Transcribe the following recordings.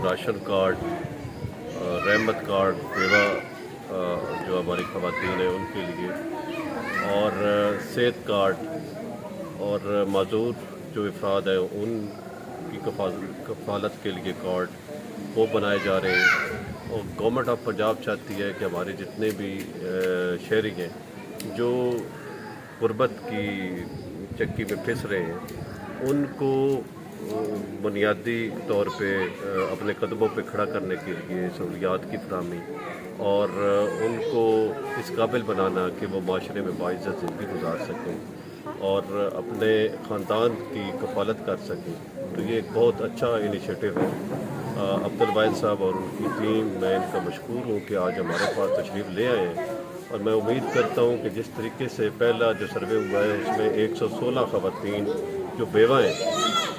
Ration card, رحمت card, بیوہ جو ہماری خواتین ہیں ان کے لیے، اور صحت کارڈ اور معذور جو افراد ہیں ان کی کفالت کے لیے کارڈ وہ بنائے جا رہے ہیں۔ اور گورنمنٹ آف پنجاب چاہتی ہے کہ ہمارے جتنے بھی شہری ہیں جو غربت کی چکی میں پھنس رہے ہیں ان کو بنیادی طور پہ اپنے قدموں پہ کھڑا کرنے کے لیے سہولیات کی فراہمی اور ان کو اس قابل بنانا کہ وہ معاشرے میں باعزت زندگی گزار سکیں اور اپنے خاندان کی کفالت کر سکیں، تو یہ ایک بہت اچھا انیشیٹو ہے۔ عبدالواحد صاحب اور ان کی ٹیم، میں ان کا مشکور ہوں کہ آج ہمارے پاس تشریف لے آئے ہیں، اور میں امید کرتا ہوں کہ جس طریقے سے پہلا جو سروے ہوا ہے اس میں 116 خواتین جو بیوہ ہیں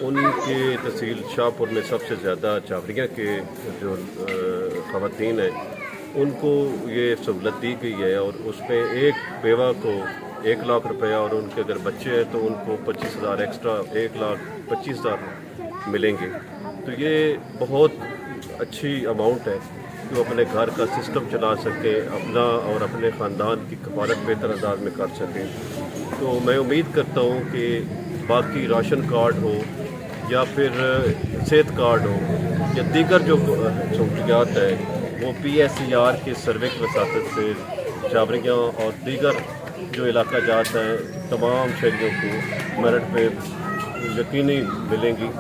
ان کے تحصیل شاہپور میں سب سے زیادہ چاوڑیاں کے جو خواتین ہیں ان کو یہ سہولت دی گئی ہے، اور اس میں ایک بیوہ کو 1 لاکھ روپیہ، اور ان کے اگر بچے ہیں تو ان کو 25,000 ایکسٹرا 1,25,000 ملیں گے۔ تو یہ بہت اچھی اماؤنٹ ہے کہ وہ اپنے گھر کا سسٹم چلا سکے، اپنا اور اپنے خاندان کی کفالت بہتر انداز میں کر سکیں۔ تو میں امید کرتا ہوں کہ باقی راشن کارڈ ہو یا پھر صحت کارڈ ہو یا دیگر جو سہولیات ہے وہ PSER کے سروے کی وساطت سے چاوڑیاں اور دیگر جو علاقہ جات ہیں تمام شہریوں کو میرٹ پہ یقینی ملیں گی۔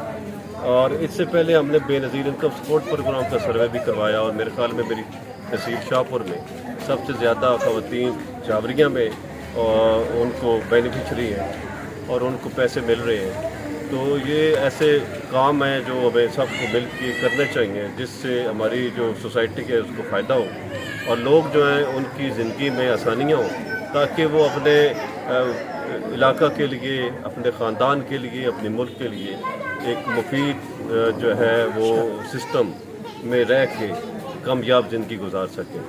اور اس سے پہلے ہم نے بے نظیر انکم سپورٹ پروگرام کا سروے بھی کروایا، اور میرے خیال میں میری تحصیل شاہپور میں سب سے زیادہ خواتین چاوڑیاں میں ان کو بینیفیشری ہیں اور ان کو پیسے مل رہے ہیں۔ تو یہ ایسے کام ہیں جو ہمیں سب کو مل کے کرنے چاہیے جس سے ہماری جو سوسائٹی کے اس کو فائدہ ہو اور لوگ جو ہیں ان کی زندگی میں آسانیاں ہوں، تاکہ وہ اپنے علاقہ کے لیے، اپنے خاندان کے لیے، اپنے ملک کے لیے ایک مفید جو ہے وہ سسٹم میں رہ کے کامیاب زندگی گزار سکیں۔